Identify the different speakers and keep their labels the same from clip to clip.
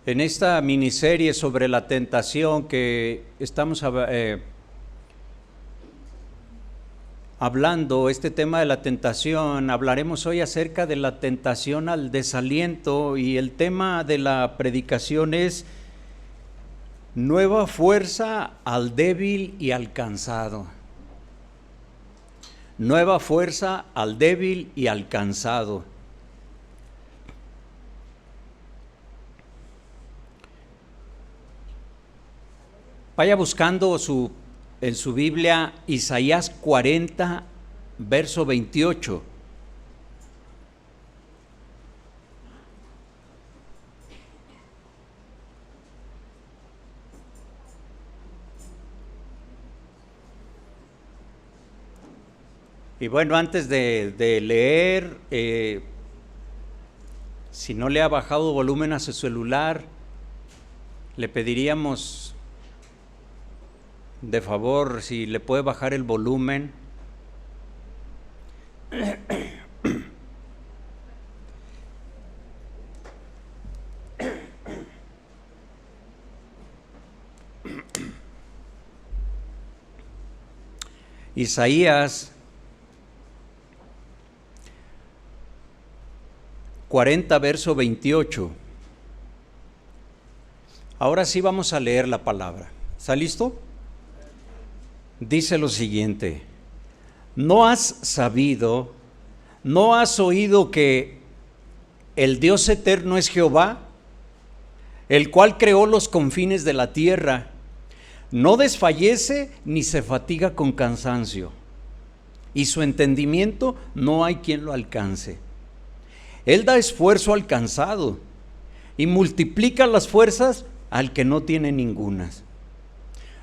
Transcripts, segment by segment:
Speaker 1: En esta miniserie sobre la tentación que estamos hablando, este tema de la tentación, hablaremos hoy acerca de la tentación al desaliento, y el tema de la predicación es nueva fuerza al débil y al cansado. Nueva fuerza al débil y al cansado. Vaya buscando en su Biblia Isaías 40, verso 28. Y bueno, antes de leer, si no le ha bajado volumen a su celular, le pediríamos de favor si le puede bajar el volumen. Isaías 40, verso 28. Ahora sí vamos a leer la palabra. ¿Está listo? Dice lo siguiente: ¿no has sabido, no has oído que el Dios eterno es Jehová, el cual creó los confines de la tierra? No desfallece ni se fatiga con cansancio, y su entendimiento no hay quien lo alcance. Él da esfuerzo al cansado y multiplica las fuerzas al que no tiene ningunas.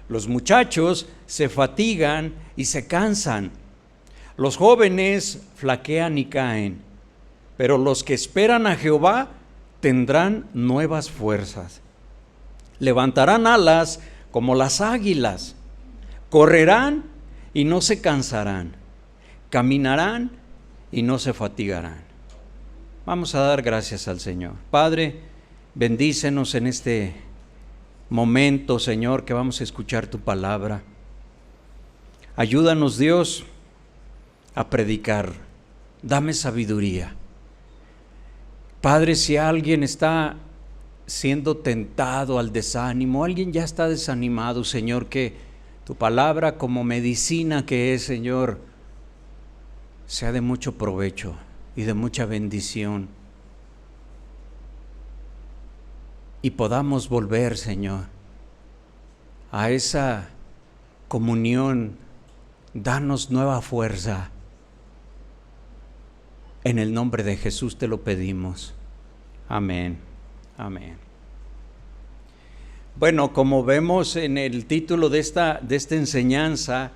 Speaker 1: Los muchachos se fatigan y se cansan, los jóvenes flaquean y caen, pero los que esperan a Jehová tendrán nuevas fuerzas. Levantarán alas como las águilas, correrán y no se cansarán, caminarán y no se fatigarán. Vamos a dar gracias al Señor. Padre, bendícenos en este momento, Señor, que vamos a escuchar tu palabra. Ayúdanos, Dios, a predicar. Dame sabiduría. Padre, si alguien está siendo tentado al desánimo, alguien ya está desanimado, Señor, que tu palabra, como medicina que es, Señor, sea de mucho provecho y de mucha bendición, y podamos volver, Señor, a esa comunión. Danos nueva fuerza. En el nombre de Jesús te lo pedimos. Amén. Amén. Bueno, como vemos en el título de esta enseñanza,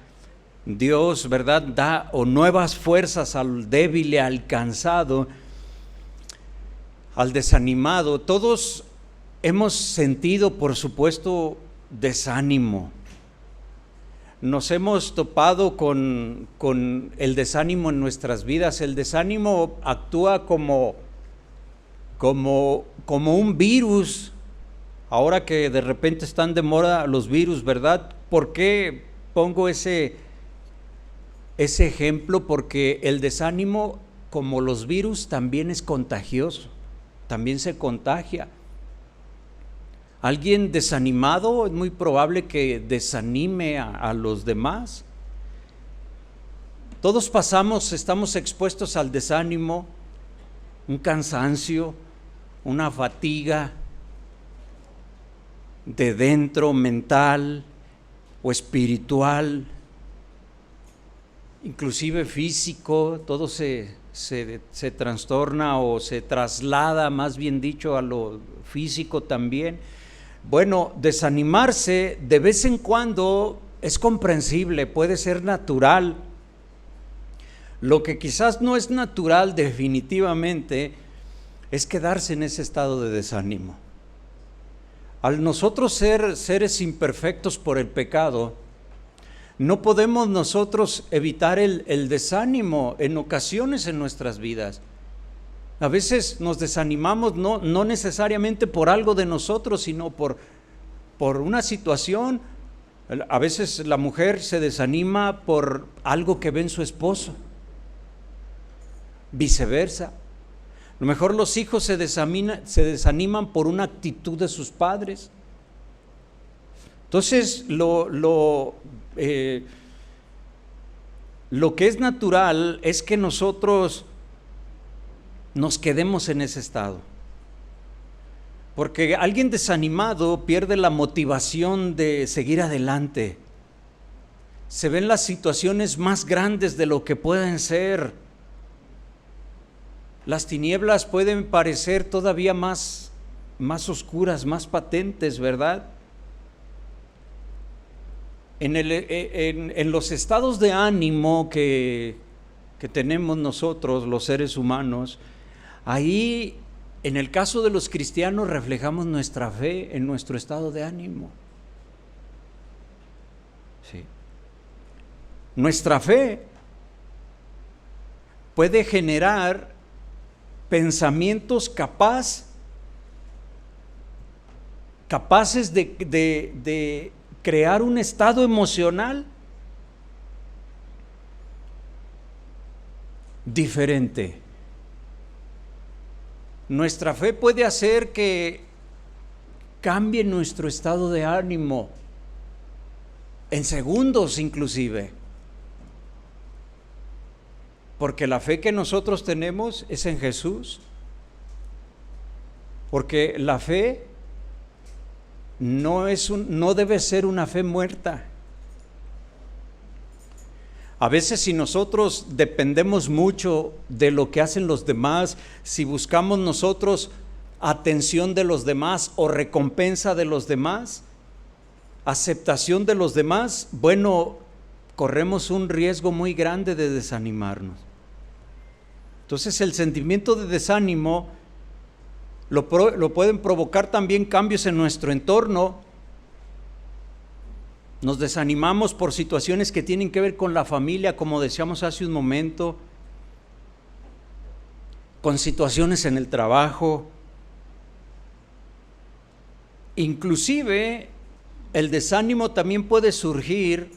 Speaker 1: Dios, ¿verdad?, da nuevas fuerzas al débil y al cansado, al desanimado. Todos hemos sentido, por supuesto, desánimo. Nos hemos topado con el desánimo en nuestras vidas. El desánimo actúa como un virus. Ahora que de repente están de moda los virus, ¿verdad? ¿Por qué pongo ese ejemplo? Porque el desánimo, como los virus, también es contagioso, también se contagia. Alguien desanimado es muy probable que desanime a los demás. Todos estamos expuestos al desánimo, un cansancio, una fatiga de dentro, mental o espiritual, inclusive físico. Todo se trastorna o se traslada, más bien dicho, a lo físico también. Bueno, desanimarse de vez en cuando es comprensible, puede ser natural. Lo que quizás no es natural definitivamente es quedarse en ese estado de desánimo. Al nosotros ser seres imperfectos por el pecado, no podemos nosotros evitar el desánimo en ocasiones en nuestras vidas. A veces nos desanimamos no necesariamente por algo de nosotros, sino por una situación. A veces la mujer se desanima por algo que ve en su esposo, viceversa. A lo mejor los hijos se desaniman por una actitud de sus padres. Entonces, lo que es natural es que nosotros nos quedemos en ese estado. Porque alguien desanimado pierde la motivación de seguir adelante. Se ven las situaciones más grandes de lo que pueden ser. Las tinieblas pueden parecer todavía más oscuras, más patentes, ¿verdad? En los estados de ánimo que tenemos nosotros, los seres humanos, ahí, en el caso de los cristianos, reflejamos nuestra fe en nuestro estado de ánimo. Sí. Nuestra fe puede generar pensamientos capaces de crear un estado emocional diferente. Nuestra fe puede hacer que cambie nuestro estado de ánimo en segundos inclusive, porque la fe que nosotros tenemos es en Jesús, porque la fe no debe ser una fe muerta. A veces, si nosotros dependemos mucho de lo que hacen los demás, si buscamos nosotros atención de los demás o recompensa de los demás, aceptación de los demás, bueno, corremos un riesgo muy grande de desanimarnos. Entonces, el sentimiento de desánimo lo pueden provocar también cambios en nuestro entorno. Nos desanimamos por situaciones que tienen que ver con la familia, como decíamos hace un momento, con situaciones en el trabajo. Inclusive, el desánimo también puede surgir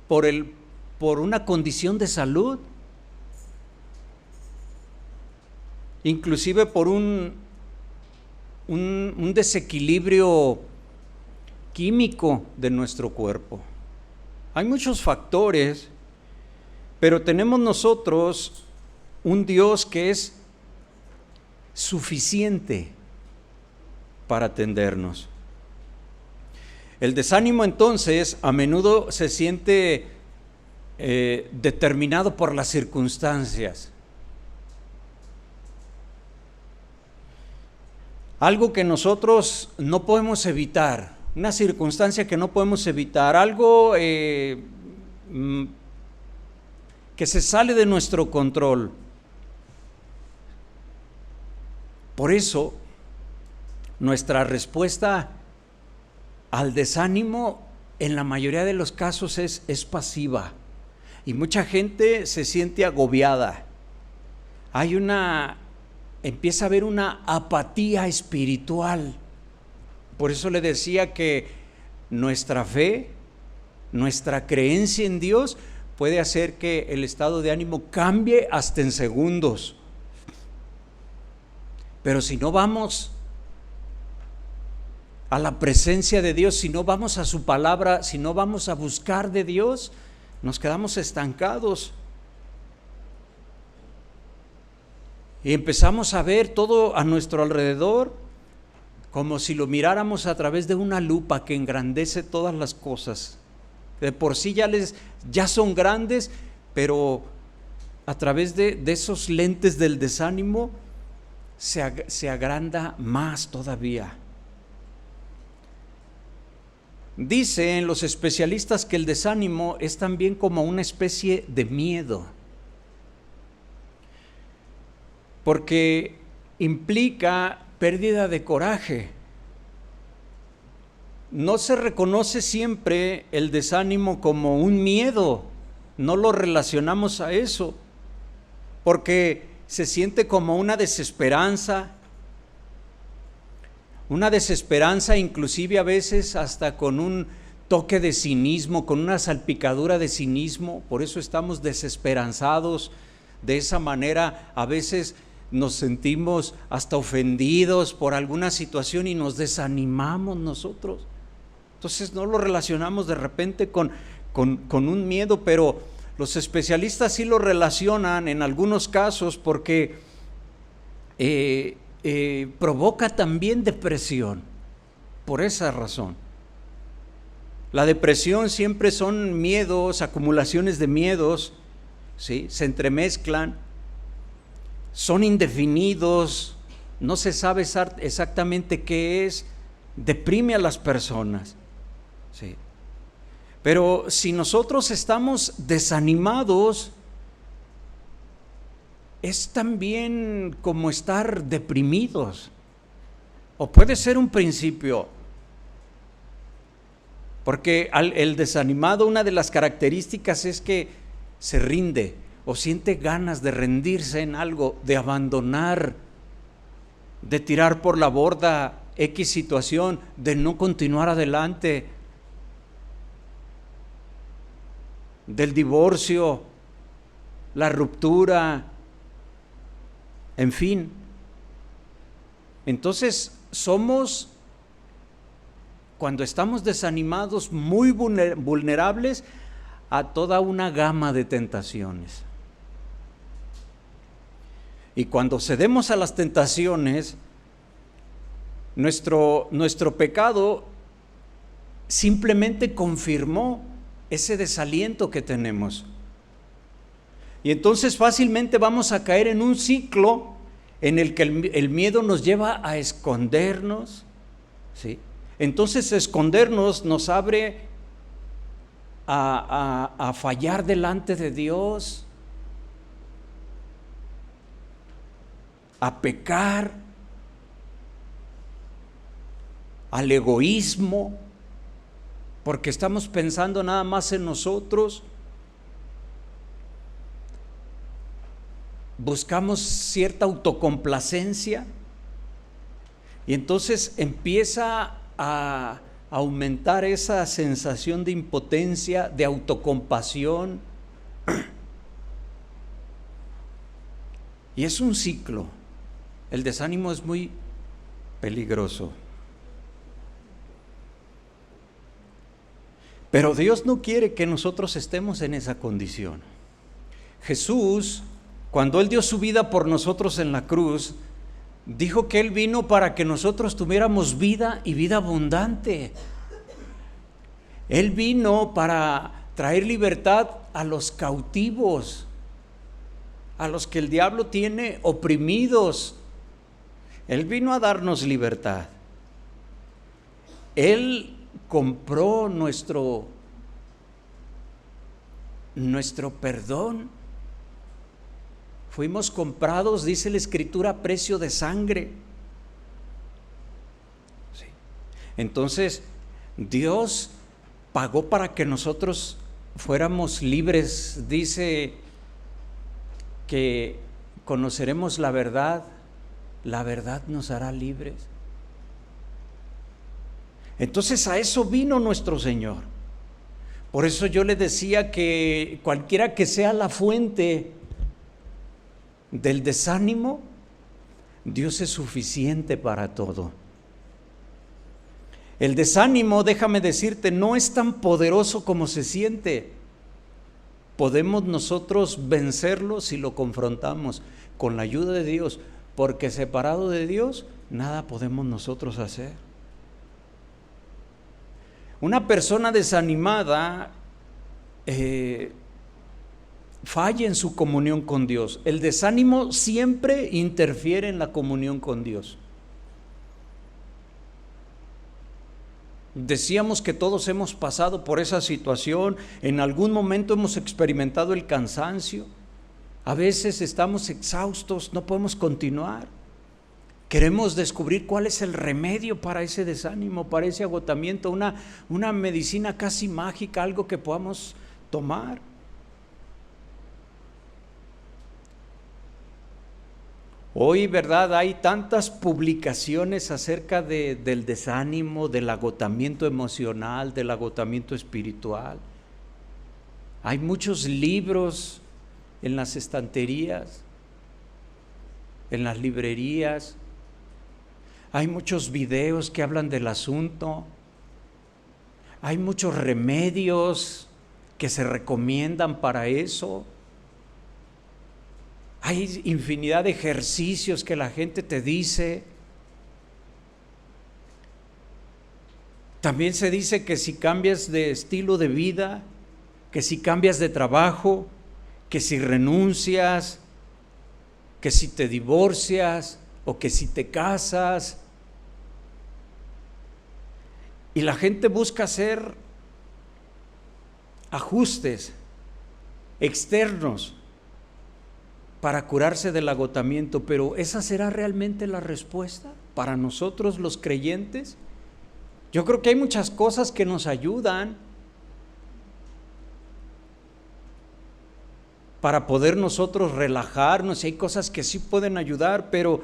Speaker 1: por una condición de salud, inclusive por un desequilibrio químico de nuestro cuerpo. Hay muchos factores, pero tenemos nosotros un Dios que es suficiente para atendernos. El desánimo, entonces, a menudo se siente determinado por las circunstancias. Algo que nosotros no podemos evitar, una circunstancia que no podemos evitar, algo que se sale de nuestro control. Por eso, nuestra respuesta al desánimo en la mayoría de los casos es pasiva, y mucha gente se siente agobiada. Empieza a haber una apatía espiritual. Por eso le decía que nuestra fe, nuestra creencia en Dios puede hacer que el estado de ánimo cambie hasta en segundos. Pero si no vamos a la presencia de Dios, si no vamos a su palabra, si no vamos a buscar de Dios, nos quedamos estancados. Y empezamos a ver todo a nuestro alrededor como si lo miráramos a través de una lupa que engrandece todas las cosas. De por sí ya son grandes, pero a través de esos lentes del desánimo se agranda más todavía. Dicen los especialistas que el desánimo es también como una especie de miedo, porque implica pérdida de coraje. No se reconoce siempre el desánimo como un miedo, no lo relacionamos a eso, porque se siente como una desesperanza inclusive a veces hasta con un toque de cinismo, con una salpicadura de cinismo. Por eso estamos desesperanzados. De esa manera a veces nos sentimos hasta ofendidos por alguna situación y nos desanimamos nosotros. Entonces no lo relacionamos de repente con un miedo, pero los especialistas sí lo relacionan en algunos casos porque provoca también depresión, por esa razón. La depresión siempre son miedos, acumulaciones de miedos, ¿sí? Se entremezclan, son indefinidos, no se sabe exactamente qué es, deprime a las personas, ¿sí? Pero si nosotros estamos desanimados, es también como estar deprimidos, o puede ser un principio, porque el desanimado, una de las características es que se rinde o siente ganas de rendirse en algo, de abandonar, de tirar por la borda X situación, de no continuar adelante, del divorcio, la ruptura, en fin. Entonces somos, cuando estamos desanimados, muy vulnerables a toda una gama de tentaciones. Y cuando cedemos a las tentaciones, nuestro pecado simplemente confirmó ese desaliento que tenemos. Y entonces fácilmente vamos a caer en un ciclo en el que el miedo nos lleva a escondernos, ¿sí? Entonces escondernos nos abre a fallar delante de Dios, a pecar, al egoísmo, porque estamos pensando nada más en nosotros. Buscamos cierta autocomplacencia y entonces empieza a aumentar esa sensación de impotencia, de autocompasión, y es un ciclo. El desánimo es muy peligroso. Pero Dios no quiere que nosotros estemos en esa condición. Jesús, cuando Él dio su vida por nosotros en la cruz, dijo que Él vino para que nosotros tuviéramos vida y vida abundante. Él vino para traer libertad a los cautivos, a los que el diablo tiene oprimidos. Él vino a darnos libertad. Él compró nuestro perdón. Fuimos comprados, dice la Escritura, a precio de sangre. Sí. Entonces, Dios pagó para que nosotros fuéramos libres. Dice que conoceremos la verdad nos hará libres. Entonces a eso vino nuestro Señor. Por eso yo le decía que cualquiera que sea la fuente del desánimo, Dios es suficiente para todo. El desánimo, déjame decirte, no es tan poderoso como se siente. Podemos nosotros vencerlo si lo confrontamos con la ayuda de Dios, porque separado de Dios, nada podemos nosotros hacer. Una persona desanimada falla en su comunión con Dios. El desánimo siempre interfiere en la comunión con Dios. Decíamos que todos hemos pasado por esa situación, en algún momento hemos experimentado el cansancio, a veces estamos exhaustos, no podemos continuar. Queremos descubrir cuál es el remedio para ese desánimo, para ese agotamiento, una medicina casi mágica, algo que podamos tomar. Hoy, ¿verdad? Hay tantas publicaciones acerca del desánimo, del agotamiento emocional, del agotamiento espiritual. Hay muchos libros en las estanterías, en las librerías. Hay muchos videos que hablan del asunto. Hay muchos remedios que se recomiendan para eso. Hay infinidad de ejercicios que la gente te dice. También se dice que si cambias de estilo de vida, que si cambias de trabajo, que si renuncias, que si te divorcias o que si te casas. Y la gente busca hacer ajustes externos para curarse del agotamiento, pero ¿esa será realmente la respuesta para nosotros los creyentes? Yo creo que hay muchas cosas que nos ayudan para poder nosotros relajarnos, y hay cosas que sí pueden ayudar, pero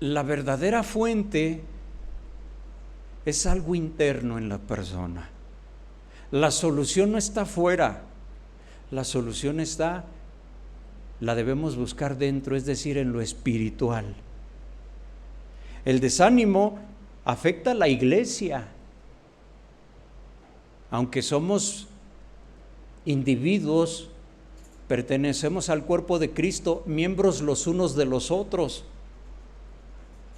Speaker 1: la verdadera fuente es algo interno en la persona. La solución no está afuera. La solución la debemos buscar dentro, es decir, en lo espiritual. El desánimo afecta a la iglesia. Aunque somos individuos, pertenecemos al cuerpo de Cristo, miembros los unos de los otros.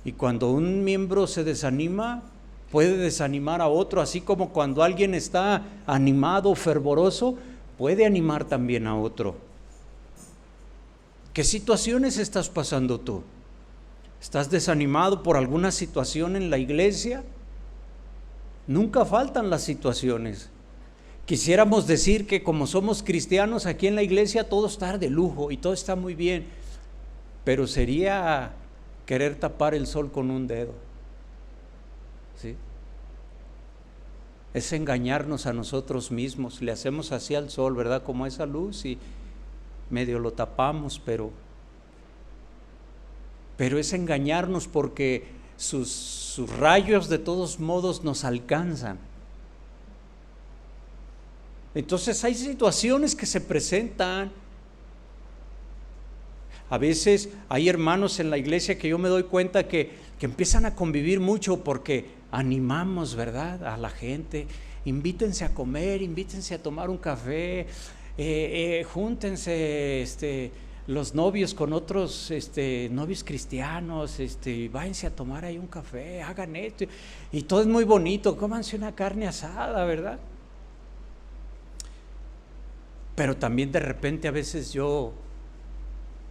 Speaker 1: Y cuando un miembro se desanima, puede desanimar a otro, así como cuando alguien está animado, fervoroso, puede animar también a otro. ¿Qué situaciones estás pasando tú? ¿Estás desanimado por alguna situación en la iglesia? Nunca faltan las situaciones. Quisiéramos decir que como somos cristianos aquí en la iglesia todo está de lujo y todo está muy bien, pero sería querer tapar el sol con un dedo, ¿sí? Es engañarnos a nosotros mismos. Le hacemos así al sol, ¿verdad? Como esa luz, y medio lo tapamos, pero es engañarnos, porque sus rayos de todos modos nos alcanzan. Entonces hay situaciones que se presentan. A veces hay hermanos en la iglesia que yo me doy cuenta que empiezan a convivir mucho porque animamos, ¿verdad?, a la gente. Invítense a comer, invítense a tomar un café, júntense los novios con otros novios cristianos, váyanse a tomar ahí un café, hagan esto, y todo es muy bonito, cómanse una carne asada, ¿verdad? Pero también de repente a veces yo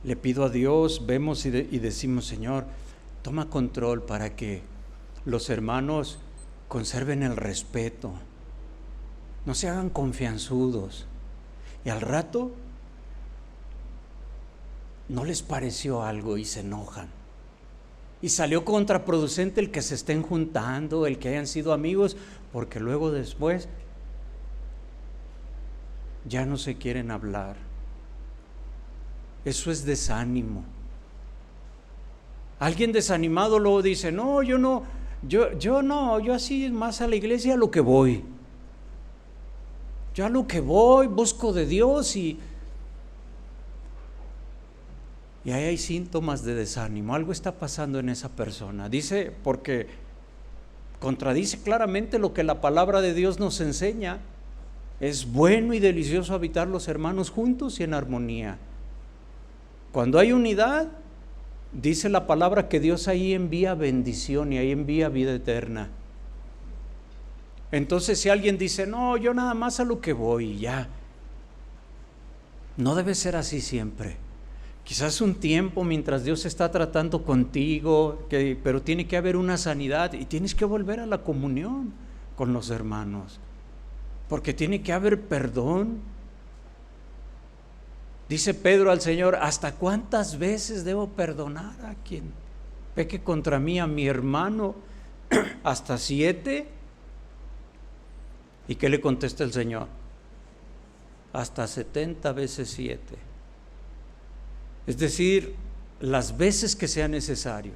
Speaker 1: le pido a Dios, vemos y decimos: Señor, toma control para que los hermanos conserven el respeto, no se hagan confianzudos, y al rato no les pareció algo y se enojan, y salió contraproducente el que se estén juntando, el que hayan sido amigos, porque luego después ya no se quieren hablar. Eso es desánimo. Alguien desanimado luego dice: no, yo no, yo así más a la iglesia a lo que voy. Yo a lo que voy, busco de Dios, y ahí hay síntomas de desánimo. Algo está pasando en esa persona. Dice, porque contradice claramente lo que la palabra de Dios nos enseña. Es bueno y delicioso habitar los hermanos juntos y en armonía. Cuando hay unidad, dice la palabra que Dios ahí envía bendición y ahí envía vida eterna. Entonces, si alguien dice: no, yo nada más a lo que voy y ya, no debe ser así siempre. Quizás un tiempo mientras Dios está tratando contigo, pero tiene que haber una sanidad y tienes que volver a la comunión con los hermanos, porque tiene que haber perdón. Dice Pedro al Señor: ¿hasta cuántas veces debo perdonar a quien peque contra mí, a mi hermano? ¿Hasta 7? ¿Y qué le contesta el Señor? Hasta 70 veces 7. Es decir, las veces que sea necesario.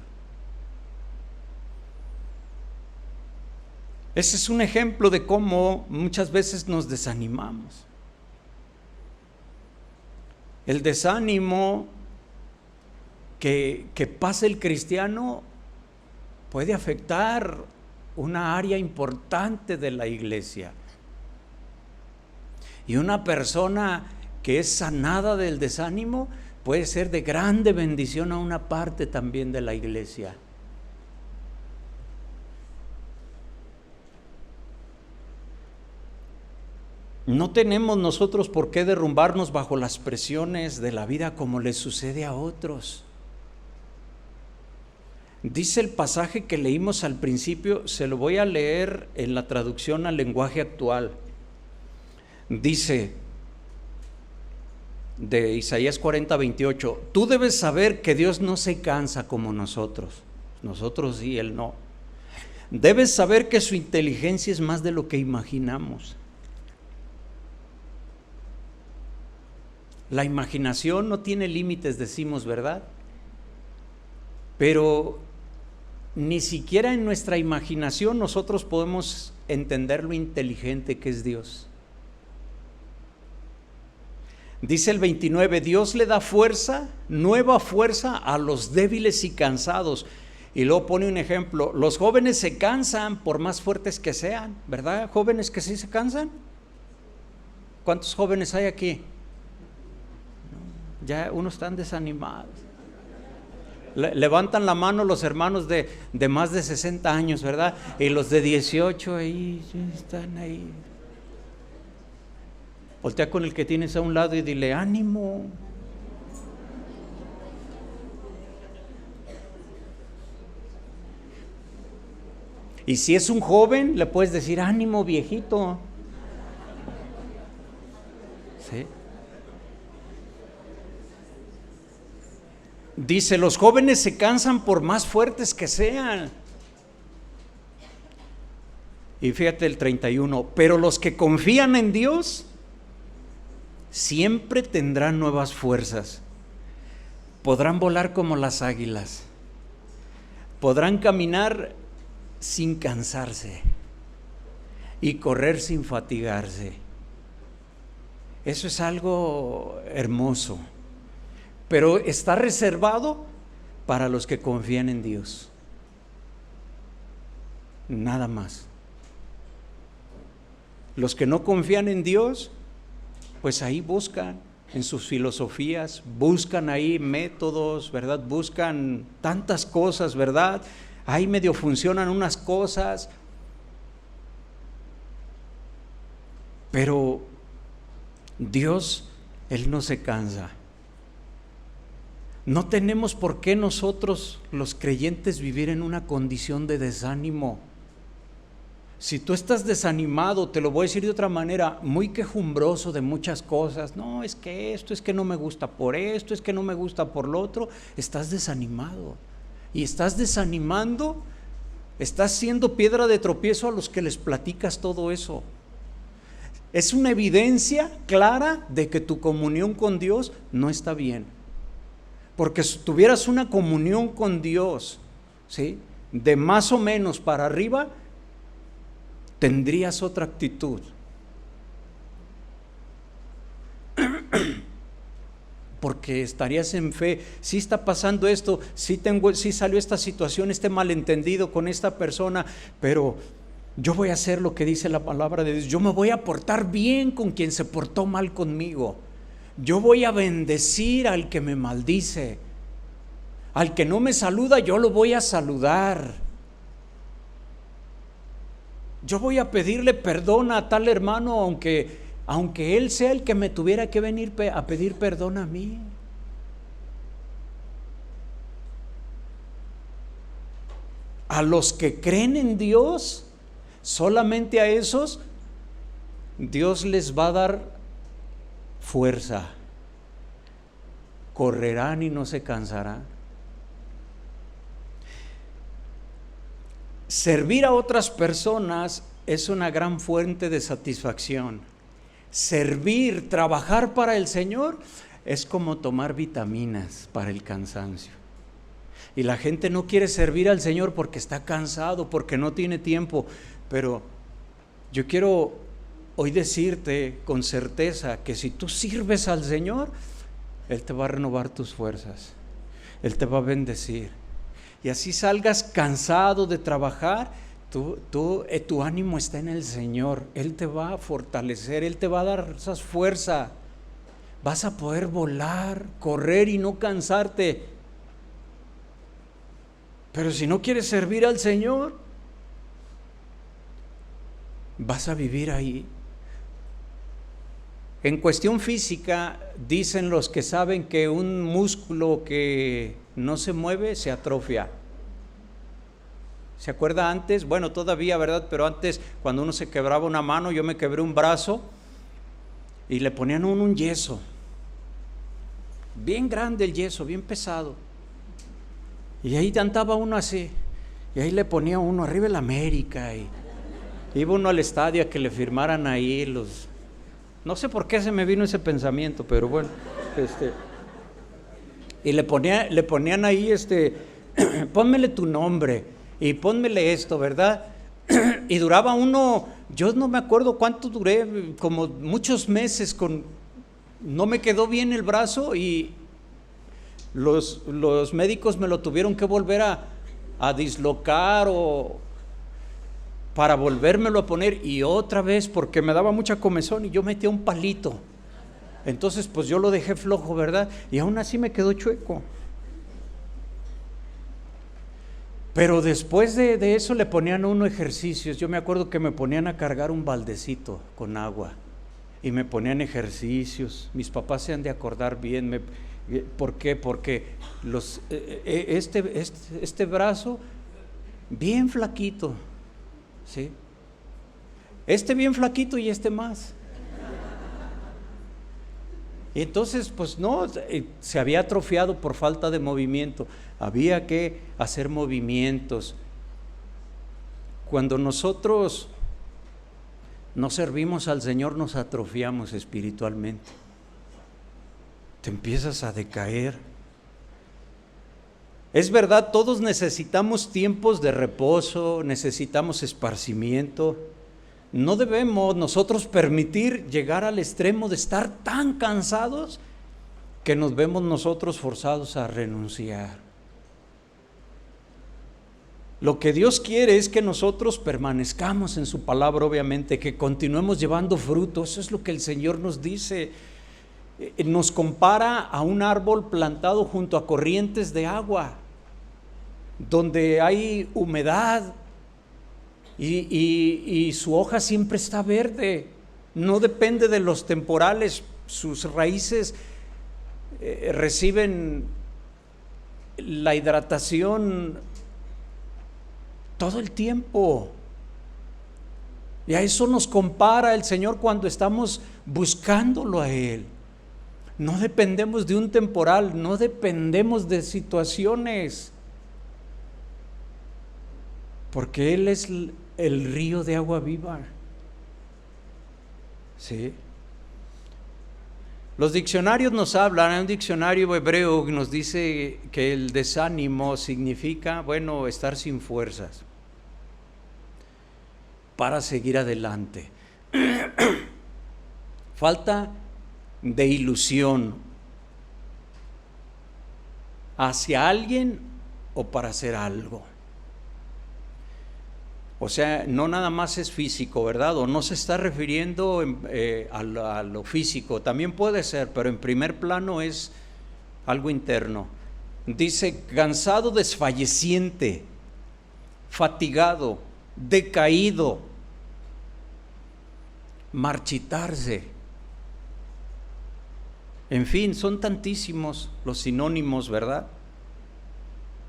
Speaker 1: Ese es un ejemplo de cómo muchas veces nos desanimamos. El desánimo que pasa el cristiano puede afectar una área importante de la iglesia. Y una persona que es sanada del desánimo puede ser de grande bendición a una parte también de la iglesia. No tenemos nosotros por qué derrumbarnos bajo las presiones de la vida como les sucede a otros. Dice el pasaje que leímos al principio, se lo voy a leer en la traducción al lenguaje actual. Dice de Isaías 40:28, tú debes saber que Dios no se cansa como nosotros sí, Él no. Debes saber que su inteligencia es más de lo que imaginamos. La imaginación no tiene límites, decimos, ¿verdad? Pero ni siquiera en nuestra imaginación nosotros podemos entender lo inteligente que es Dios. Dice el 29, Dios le da fuerza, nueva fuerza a los débiles y cansados. Y luego pone un ejemplo, los jóvenes se cansan por más fuertes que sean, ¿verdad? Jóvenes que sí se cansan. ¿Cuántos jóvenes hay aquí? Ya unos están desanimados. Levantan la mano los hermanos de más de 60 años, ¿verdad? Y los de 18 ahí están ahí. Voltea con el que tienes a un lado y dile, ánimo. Y si es un joven, le puedes decir, ánimo, viejito. ¿Sí? Dice, los jóvenes se cansan por más fuertes que sean. Y fíjate el 31, pero los que confían en Dios siempre tendrán nuevas fuerzas. Podrán volar como las águilas. Podrán caminar sin cansarse y correr sin fatigarse. Eso es algo hermoso. Pero está reservado para los que confían en Dios. Nada más. Los que no confían en Dios, pues ahí buscan en sus filosofías, buscan ahí métodos, ¿verdad? Buscan tantas cosas, ¿verdad? Ahí medio funcionan unas cosas. Pero Dios, Él no se cansa. No tenemos por qué nosotros los creyentes vivir en una condición de desánimo. Si tú estás desanimado, te lo voy a decir de otra manera, muy quejumbroso de muchas cosas, no, es que esto, es que no me gusta por esto, es que no me gusta por lo otro, estás desanimado. Y estás desanimando, estás siendo piedra de tropiezo a los que les platicas todo eso. Es una evidencia clara de que tu comunión con Dios no está bien. Porque si tuvieras una comunión con Dios, ¿sí?, de más o menos para arriba, tendrías otra actitud. Porque estarías en fe. Si está pasando esto, si salió esta situación, este malentendido con esta persona, pero yo voy a hacer lo que dice la palabra de Dios. Yo me voy a portar bien con quien se portó mal conmigo. Yo voy a bendecir al que me maldice. Al que no me saluda, yo lo voy a saludar. Yo voy a pedirle perdón a tal hermano, aunque él sea el que me tuviera que venir a pedir perdón a mí. A los que creen en Dios, solamente a esos, Dios les va a dar fuerza. Correrán y no se cansarán. Servir a otras personas es una gran fuente de satisfacción. Servir, trabajar para el Señor es como tomar vitaminas para el cansancio. Y la gente no quiere servir al Señor porque está cansado, porque no tiene tiempo. Pero yo quiero hoy decirte con certeza que si tú sirves al Señor, Él te va a renovar tus fuerzas, Él te va a bendecir. Y así salgas cansado de trabajar, tu ánimo está en el Señor. Él te va a fortalecer, Él te va a dar esas fuerzas. Vas a poder volar, correr y no cansarte. Pero si no quieres servir al Señor, vas a vivir ahí. En cuestión física, dicen los que saben que un músculo que no se mueve se atrofia. ¿Se acuerda antes? Bueno, todavía, ¿verdad? Pero antes, cuando uno se quebraba una mano, yo me quebré un brazo y le ponían a uno un yeso. Bien grande el yeso, bien pesado. Y ahí andaba uno así. Y ahí le ponía uno arriba el América. Y iba uno al estadio a que le firmaran ahí los... No sé por qué se me vino ese pensamiento, pero bueno. Y le ponían ahí, pónmele tu nombre y pónmele esto, ¿verdad? Y duraba uno, yo no me acuerdo cuánto duré, como muchos meses no me quedó bien el brazo y los médicos me lo tuvieron que volver a dislocar o para volvérmelo a poner y otra vez porque me daba mucha comezón y yo metía un palito. Entonces pues yo lo dejé flojo, ¿verdad? Y aún así me quedó chueco. Pero después de eso le ponían a uno ejercicios. Yo me acuerdo que me ponían a cargar un baldecito con agua y me ponían ejercicios. Mis papás se han de acordar bien. ¿Por qué? Porque este brazo bien flaquito, ¿sí? Bien flaquito y más. Y entonces, pues no, se había atrofiado por falta de movimiento. Había que hacer movimientos. Cuando nosotros no servimos al Señor, nos atrofiamos espiritualmente. Te empiezas a decaer. Es verdad, todos necesitamos tiempos de reposo, necesitamos esparcimiento. No debemos nosotros permitir llegar al extremo de estar tan cansados que nos vemos nosotros forzados a renunciar. Lo que Dios quiere es que nosotros permanezcamos en su palabra, obviamente, que continuemos llevando fruto. Eso es lo que el Señor nos dice. Nos compara a un árbol plantado junto a corrientes de agua, donde hay humedad y su hoja siempre está verde. No depende de los temporales. Sus raíces reciben la hidratación todo el tiempo. Y a eso nos compara el Señor cuando estamos buscándolo a Él. No dependemos de un temporal, no dependemos de situaciones, porque Él es el río de agua viva. ¿Sí? Los diccionarios nos hablan, hay un diccionario hebreo que nos dice que el desánimo significa, bueno, estar sin fuerzas para seguir adelante. Falta de ilusión hacia alguien o para hacer algo. O sea, no nada más es físico, ¿verdad? O no se está refiriendo a lo físico, también puede ser, pero en primer plano es algo interno. Dice, cansado, desfalleciente, fatigado, decaído, marchitarse. En fin, son tantísimos los sinónimos, ¿verdad?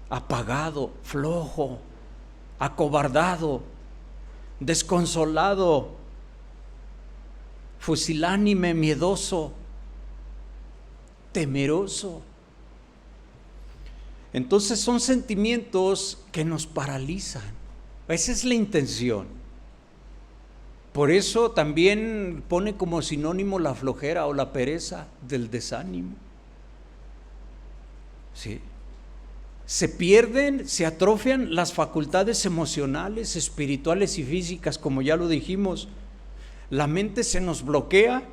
Speaker 1: Apagado, flojo, acobardado, desconsolado, fusilánime, miedoso, temeroso. Entonces son sentimientos que nos paralizan. Esa es la intención. Por eso también pone como sinónimo la flojera o la pereza del desánimo. ¿sí? Se pierden, se atrofian las facultades emocionales, espirituales y físicas, como ya lo dijimos. La mente se nos bloquea,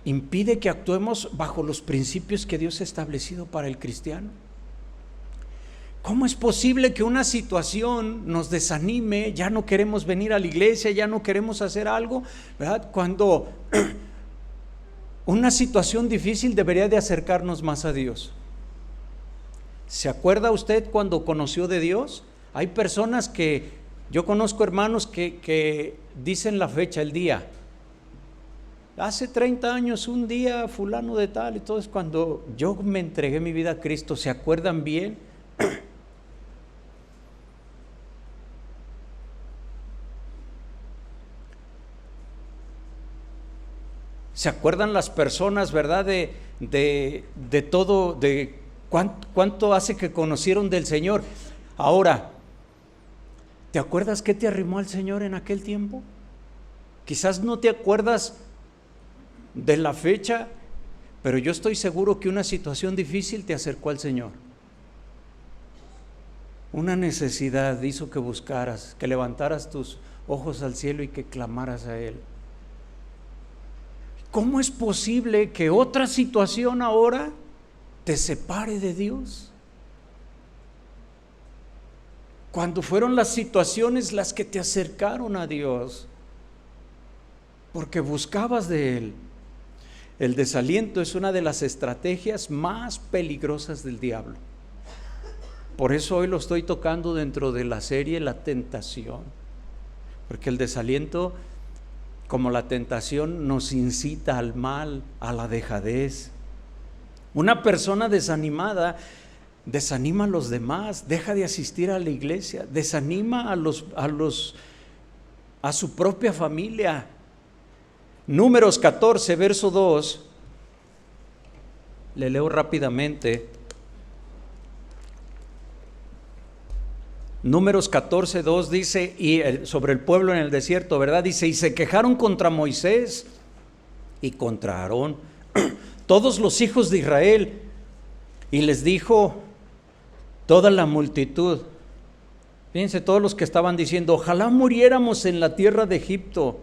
Speaker 1: impide que actuemos bajo los principios que Dios ha establecido para el cristiano. ¿Cómo es posible que una situación nos desanime? Ya no queremos venir a la iglesia, ya no queremos hacer algo, ¿verdad? Cuando una situación difícil debería de acercarnos más a Dios. ¿Se acuerda usted cuando conoció de Dios? Hay personas que, yo conozco hermanos que dicen la fecha, el día. Hace 30 años, un día, fulano de tal, entonces cuando yo me entregué mi vida a Cristo, ¿se acuerdan bien? ¿Se acuerdan las personas, verdad, de todo, de cuánto hace que conocieron del Señor? Ahora, ¿te acuerdas qué te arrimó al Señor en aquel tiempo? Quizás no te acuerdas de la fecha, pero yo estoy seguro que una situación difícil te acercó al Señor. Una necesidad hizo que buscaras, que levantaras tus ojos al cielo y que clamaras a Él. ¿Cómo es posible que otra situación ahora te separe de Dios? Cuando fueron las situaciones las que te acercaron a Dios, porque buscabas de Él. El desaliento es una de las estrategias más peligrosas del diablo. Por eso hoy lo estoy tocando dentro de la serie La Tentación, porque el desaliento, como la tentación, nos incita al mal, a la dejadez. Una persona desanimada desanima a los demás, deja de asistir a la iglesia, desanima a su propia familia. Números 14, verso 2, le leo rápidamente. Números 14, 2 dice, y sobre el pueblo en el desierto, ¿verdad? Dice, y se quejaron contra Moisés y contra Aarón, todos los hijos de Israel, y les dijo toda la multitud, fíjense todos los que estaban diciendo, ojalá muriéramos en la tierra de Egipto,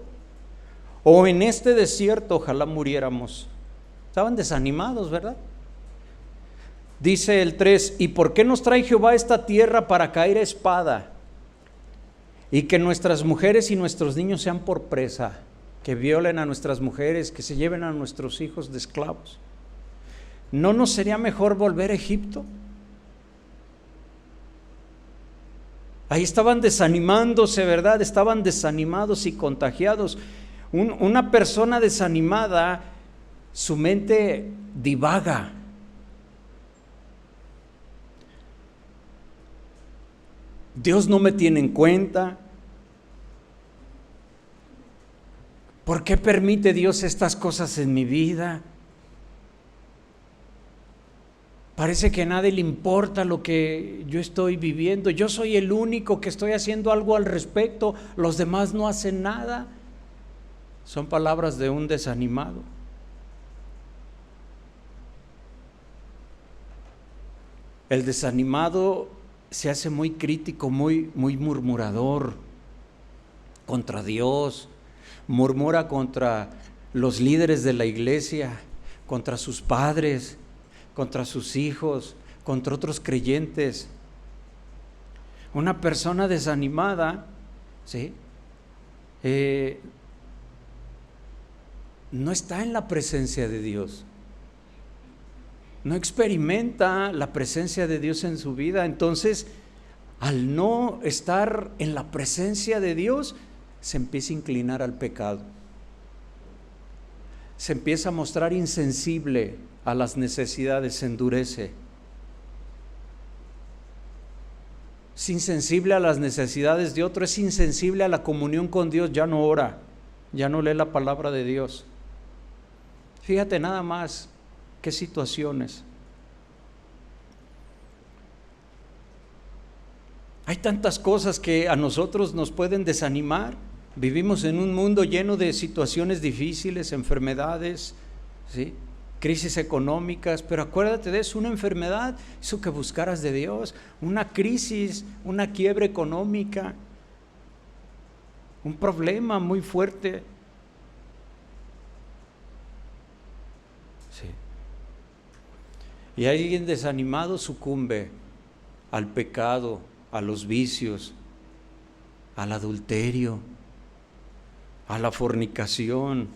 Speaker 1: o en este desierto, ojalá muriéramos. Estaban desanimados, ¿verdad? Dice el 3, ¿y por qué nos trae Jehová esta tierra para caer a espada? Y que nuestras mujeres y nuestros niños sean por presa, que violen a nuestras mujeres, que se lleven a nuestros hijos de esclavos. ¿No nos sería mejor volver a Egipto? Ahí estaban desanimándose, ¿verdad? Estaban desanimados y contagiados. Una persona desanimada, su mente divaga. Dios no me tiene en cuenta. ¿Por qué permite Dios estas cosas en mi vida? Parece que a nadie le importa lo que yo estoy viviendo. Yo soy el único que estoy haciendo algo al respecto. Los demás no hacen nada. Son palabras de un desanimado. El desanimado se hace muy crítico, muy murmurador contra Dios, murmura contra los líderes de la iglesia, contra sus padres, contra sus hijos, contra otros creyentes. Una persona desanimada, ¿sí? No está en la presencia de Dios. No experimenta la presencia de Dios en su vida. Entonces, al no estar en la presencia de Dios, se empieza a inclinar al pecado. Se empieza a mostrar insensible a las necesidades, se endurece. Es insensible a las necesidades de otro, es insensible a la comunión con Dios, ya no ora, ya no lee la palabra de Dios. Fíjate nada más qué situaciones. Hay tantas cosas que a nosotros nos pueden desanimar. Vivimos en un mundo lleno de situaciones difíciles, enfermedades, ¿sí? crisis económicas, pero acuérdate de eso, una enfermedad, eso que buscaras de Dios, una crisis, una quiebra económica, un problema muy fuerte. Sí. Y alguien desanimado sucumbe al pecado, a los vicios, al adulterio, a la fornicación.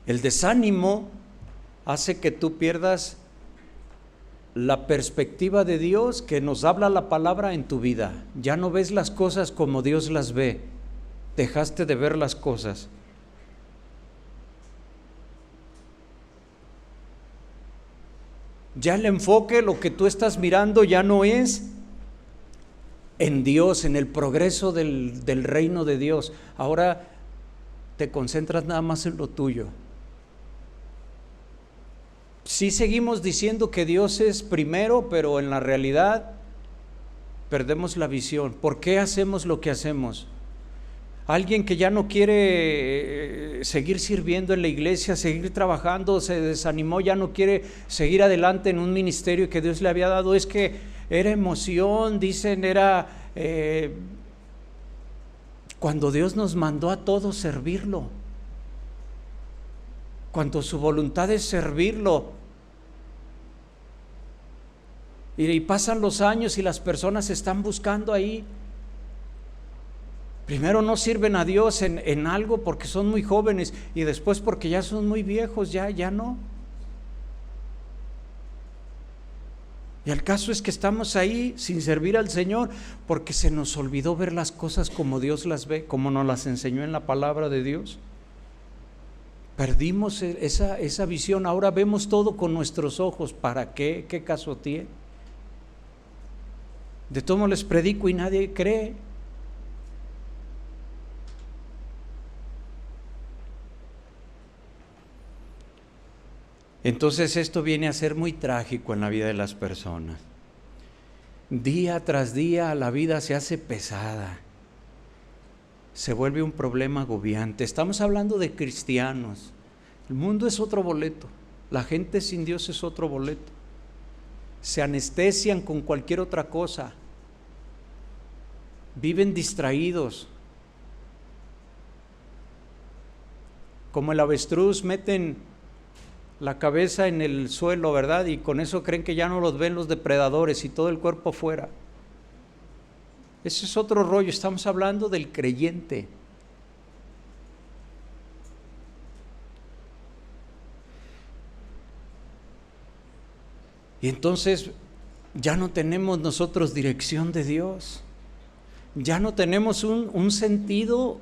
Speaker 1: El desánimo hace que tú pierdas la perspectiva de Dios que nos habla la palabra en tu vida. Ya no ves las cosas como Dios las ve. Dejaste de ver las cosas. Ya el enfoque, lo que tú estás mirando ya no es en Dios, en el progreso del reino de Dios. Ahora te concentras nada más en lo tuyo. Sí seguimos diciendo que Dios es primero, pero en la realidad perdemos la visión. ¿Por qué hacemos lo que hacemos? Alguien que ya no quiere seguir sirviendo en la iglesia, seguir trabajando, se desanimó, ya no quiere seguir adelante en un ministerio que Dios le había dado. Es que era emoción, dicen, era cuando Dios nos mandó a todos servirlo. Cuando su voluntad es servirlo. Y pasan los años y las personas están buscando ahí. Primero no sirven a Dios en algo porque son muy jóvenes, y después porque ya son muy viejos, ya no. Y el caso es que estamos ahí sin servir al Señor porque se nos olvidó ver las cosas como Dios las ve, como nos las enseñó en la palabra de Dios. Perdimos esa visión. Ahora vemos todo con nuestros ojos. ¿Para qué? ¿Qué caso tiene? De todo les predico y nadie cree. Entonces esto viene a ser muy trágico en la vida de las personas. Día tras día la vida se hace pesada. Se vuelve un problema agobiante. Estamos hablando de cristianos. El mundo es otro boleto. La gente sin Dios es otro boleto. Se anestesian con cualquier otra cosa. Viven distraídos. Como el avestruz, meten la cabeza en el suelo, ¿verdad? Y con eso creen que ya no los ven los depredadores y todo el cuerpo fuera. Ese es otro rollo. Estamos hablando del creyente. Y entonces ya no tenemos nosotros dirección de Dios. Ya no tenemos un sentido,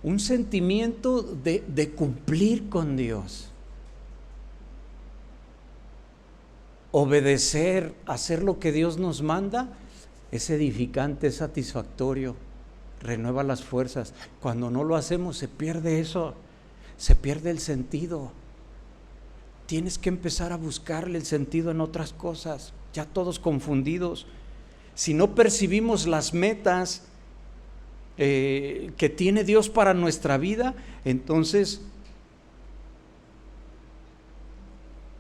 Speaker 1: un sentimiento de cumplir con Dios. Obedecer, hacer lo que Dios nos manda, es edificante, es satisfactorio, renueva las fuerzas. Cuando no lo hacemos se pierde eso, se pierde el sentido. Tienes que empezar a buscarle el sentido en otras cosas, ya todos confundidos. Si no percibimos las metas que tiene Dios para nuestra vida, entonces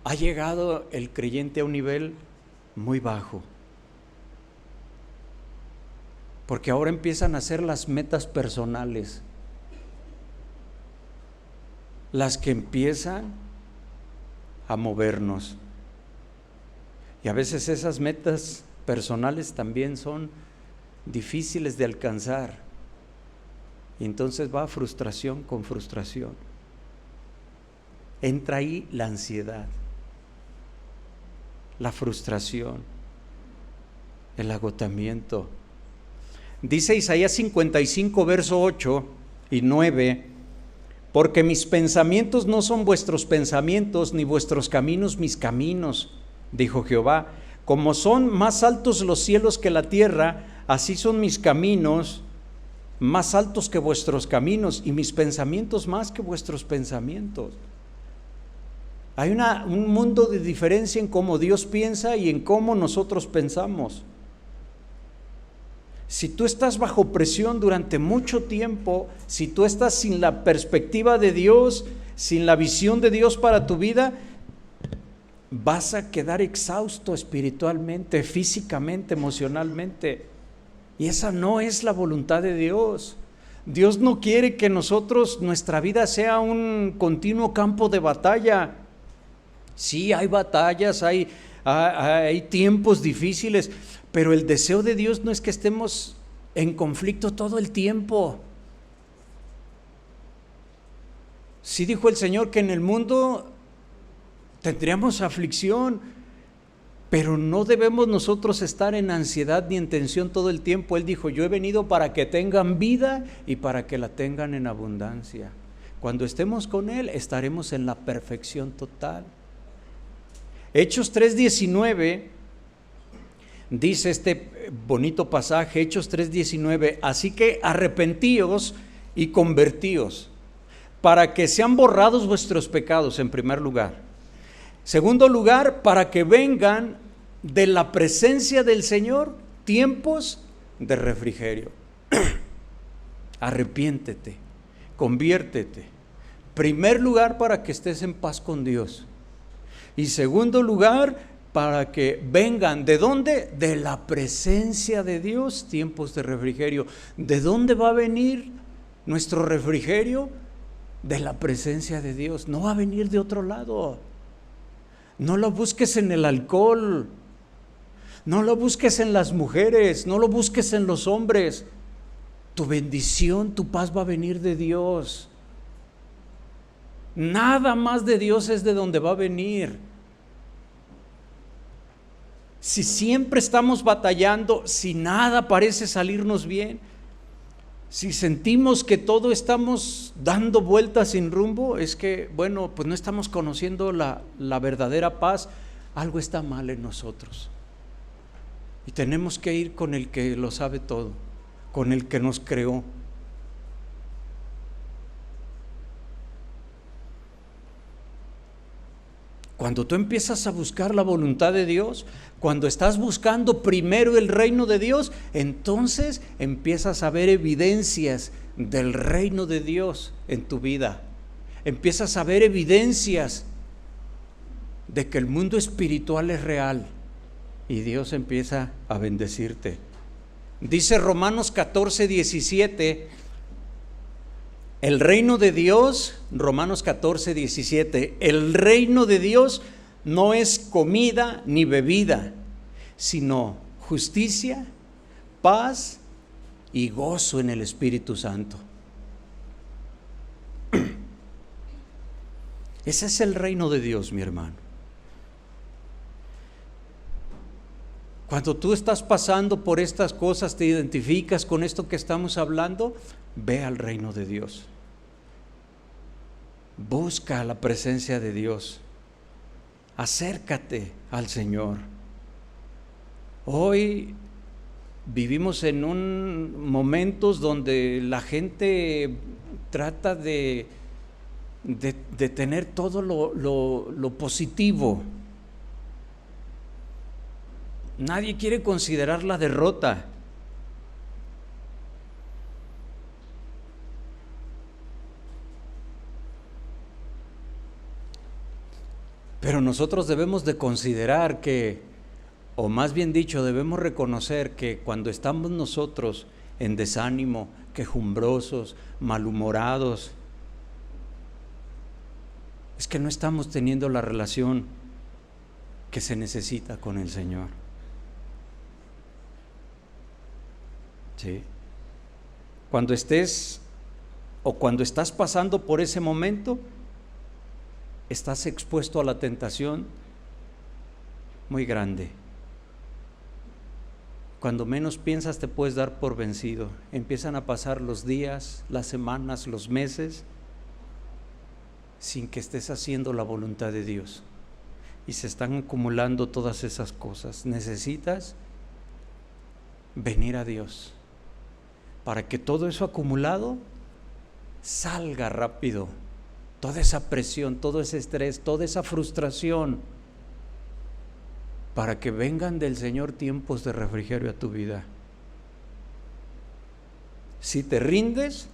Speaker 1: ha llegado el creyente a un nivel muy bajo. Porque ahora empiezan a ser las metas personales las que empiezan a movernos. Y a veces esas metas personales también son difíciles de alcanzar. Y entonces va frustración con frustración. Entra ahí la ansiedad, la frustración, el agotamiento. Dice Isaías 55, verso 8 y 9, porque mis pensamientos no son vuestros pensamientos, ni vuestros caminos mis caminos, dijo Jehová. Como son más altos los cielos que la tierra, así son mis caminos más altos que vuestros caminos, y mis pensamientos más que vuestros pensamientos. Hay un mundo de diferencia en cómo Dios piensa y en cómo nosotros pensamos. Si tú estás bajo presión durante mucho tiempo, si tú estás sin la perspectiva de Dios, sin la visión de Dios para tu vida, vas a quedar exhausto espiritualmente, físicamente, emocionalmente. Y esa no es la voluntad de Dios. Dios no quiere que nuestra vida sea un continuo campo de batalla. Sí, hay batallas, hay tiempos difíciles, pero el deseo de Dios no es que estemos en conflicto todo el tiempo. Sí dijo el Señor que en el mundo tendríamos aflicción, pero no debemos nosotros estar en ansiedad ni en tensión todo el tiempo. Él dijo, yo he venido para que tengan vida y para que la tengan en abundancia. Cuando estemos con Él, estaremos en la perfección total. Hechos 3:19 dice este bonito pasaje, Hechos 3:19, así que arrepentíos y convertíos, para que sean borrados vuestros pecados, en primer lugar. Segundo lugar, para que vengan de la presencia del Señor tiempos de refrigerio. Arrepiéntete, conviértete. Primer lugar, para que estés en paz con Dios. Y segundo lugar, para que vengan, ¿de dónde? De la presencia de Dios, tiempos de refrigerio. ¿De dónde va a venir nuestro refrigerio? De la presencia de Dios. No va a venir de otro lado. No lo busques en el alcohol, no lo busques en las mujeres, no lo busques en los hombres. Tu bendición, tu paz va a venir de Dios. Nada más de Dios es de donde va a venir. Si siempre estamos batallando, si nada parece salirnos bien, si sentimos que todo estamos dando vueltas sin rumbo, es que, bueno, pues no estamos conociendo la verdadera paz. Algo está mal en nosotros. Y tenemos que ir con el que lo sabe todo, con el que nos creó. Cuando tú empiezas a buscar la voluntad de Dios, cuando estás buscando primero el reino de Dios, entonces empiezas a ver evidencias del reino de Dios en tu vida. Empiezas a ver evidencias de que el mundo espiritual es real y Dios empieza a bendecirte. Dice Romanos 14:17, el reino de Dios, Romanos 14:17, el reino de Dios no es comida ni bebida, sino justicia, paz y gozo en el Espíritu Santo. Ese es el reino de Dios, mi hermano. Cuando tú estás pasando por estas cosas, te identificas con esto que estamos hablando, ve al reino de Dios. Busca la presencia de Dios. Acércate al Señor. Hoy vivimos en momentos donde la gente trata de tener todo lo positivo. Nadie quiere considerar la derrota. Pero nosotros debemos de considerar que, o más bien dicho, debemos reconocer que cuando estamos nosotros en desánimo, quejumbrosos, malhumorados, es que no estamos teniendo la relación que se necesita con el Señor. ¿Sí? Cuando estés o cuando estás pasando por ese momento, estás expuesto a la tentación muy grande. Cuando menos piensas te puedes dar por vencido. Empiezan a pasar los días, las semanas, los meses, sin que estés haciendo la voluntad de Dios. Y se están acumulando todas esas cosas. Necesitas venir a Dios para que todo eso acumulado salga rápido. Toda esa presión, todo ese estrés, toda esa frustración, para que vengan del Señor tiempos de refrigerio a tu vida. Si te rindes,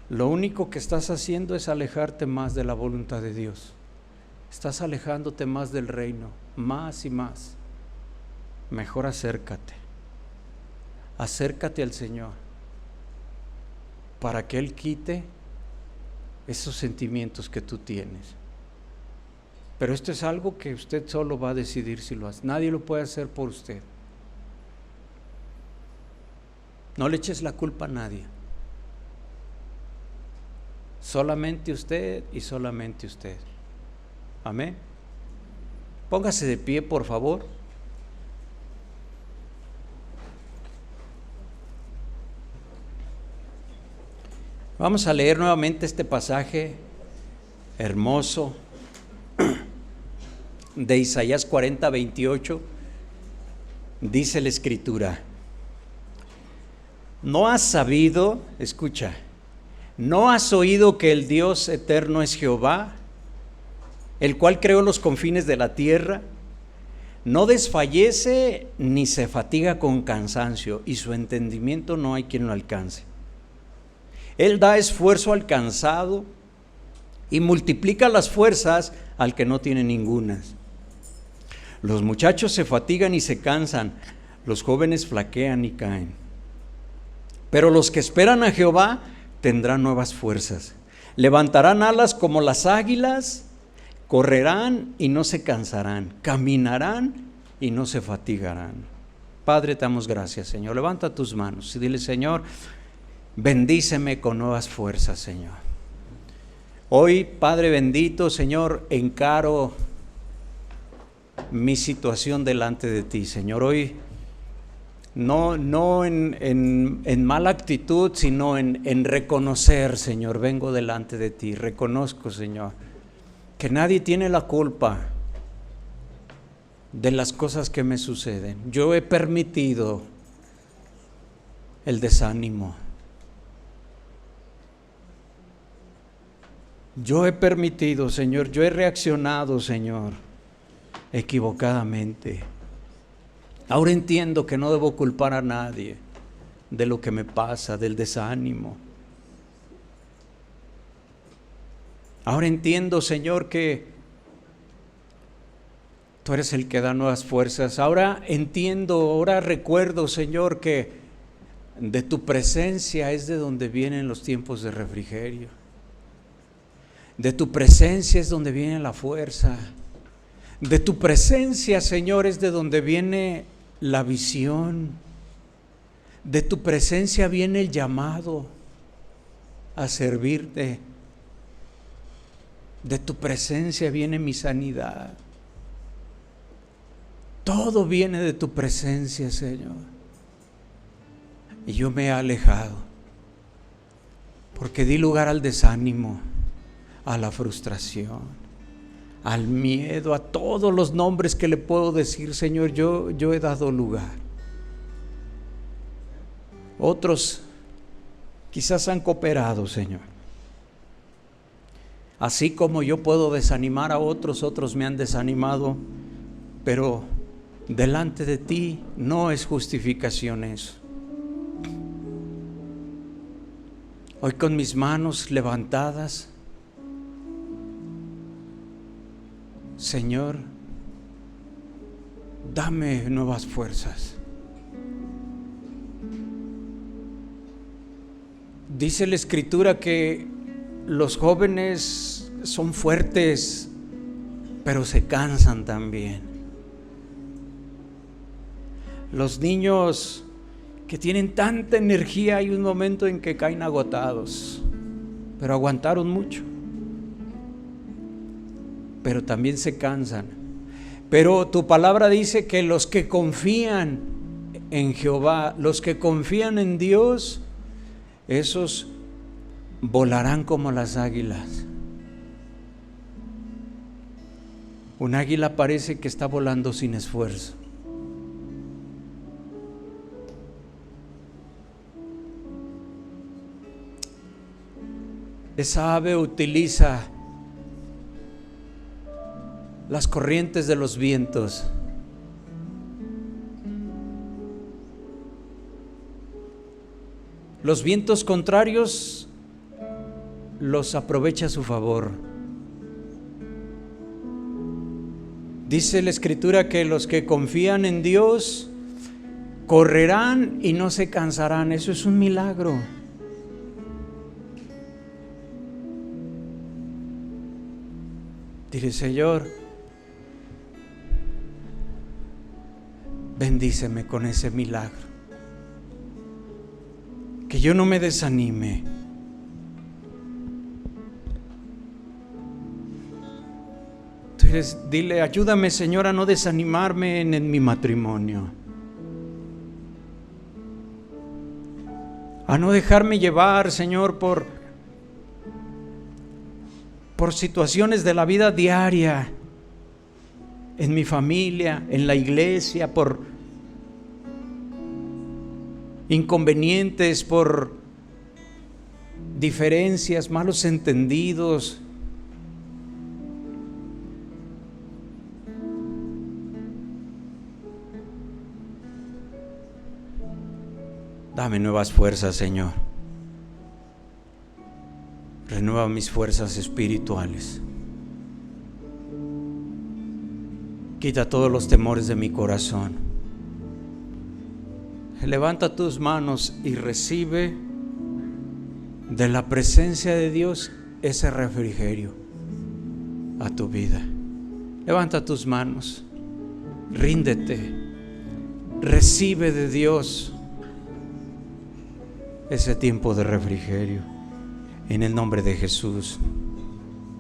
Speaker 1: lo único que estás haciendo es alejarte más de la voluntad de Dios. Estás alejándote más del reino, más y más. Mejor acércate. Acércate al Señor para que Él quite esos sentimientos que tú tienes. Pero esto es algo que usted solo va a decidir si lo hace. Nadie lo puede hacer por usted. No le eches la culpa a nadie. Solamente usted y solamente usted. Amén. Póngase de pie, por favor. Vamos a leer nuevamente este pasaje hermoso de Isaías 40, 28. Dice la Escritura: ¿no has sabido, escucha, no has oído que el Dios eterno es Jehová, el cual creó los confines de la tierra? No desfallece ni se fatiga con cansancio, y su entendimiento no hay quien lo alcance. Él da esfuerzo al cansado y multiplica las fuerzas al que no tiene ningunas. Los muchachos se fatigan y se cansan, los jóvenes flaquean y caen. Pero los que esperan a Jehová tendrán nuevas fuerzas. Levantarán alas como las águilas, correrán y no se cansarán, caminarán y no se fatigarán. Padre, te damos gracias, Señor. Levanta tus manos y dile: Señor, bendíceme con nuevas fuerzas, Señor. Hoy, Padre bendito, Señor, encaro mi situación delante de ti, Señor. Hoy no en mala actitud, sino en reconocer, Señor, vengo delante de ti. Reconozco, Señor, que nadie tiene la culpa de las cosas que me suceden. Yo he permitido el desánimo. Yo he permitido, Señor, yo he reaccionado, Señor, equivocadamente. Ahora entiendo que no debo culpar a nadie de lo que me pasa, del desánimo. Ahora entiendo, Señor, que tú eres el que da nuevas fuerzas. Ahora entiendo, ahora recuerdo, Señor, que de tu presencia es de donde vienen los tiempos de refrigerio. De tu presencia es donde viene la fuerza. De tu presencia, Señor, es de donde viene la visión. De tu presencia viene el llamado a servirte. De tu presencia viene mi sanidad. Todo viene de tu presencia, Señor. Y yo me he alejado porque di lugar al desánimo, a la frustración, al miedo, a todos los nombres que le puedo decir, Señor. Yo he dado lugar. Otros quizás han cooperado, Señor. Así como yo puedo desanimar a otros, otros me han desanimado, pero delante de ti no es justificación eso. Hoy con mis manos levantadas, Señor, dame nuevas fuerzas. Dice la Escritura que los jóvenes son fuertes, pero se cansan también. Los niños que tienen tanta energía, hay un momento en que caen agotados, pero aguantaron mucho. Pero también se cansan. Pero tu palabra dice que los que confían en Jehová, los que confían en Dios, esos volarán como las águilas. Un águila parece que está volando sin esfuerzo. Esa ave utiliza las corrientes de los vientos. los vientos contrarios los aprovecha a su favor. Dice la Escritura que los que confían en Dios correrán y no se cansarán. Eso es un milagro. Dile: Señor, bendíceme con ese milagro. Que yo no me desanime. Entonces, dile: ayúdame, Señor, a no desanimarme en mi matrimonio. A no dejarme llevar, Señor, por situaciones de la vida diaria, en mi familia, en la iglesia, por inconvenientes, por diferencias, malos entendidos. Dame nuevas fuerzas, Señor. Renueva mis fuerzas espirituales. Quita todos los temores de mi corazón. Levanta tus manos y recibe de la presencia de Dios ese refrigerio a tu vida. Levanta tus manos, ríndete, recibe de Dios ese tiempo de refrigerio, en el nombre de Jesús.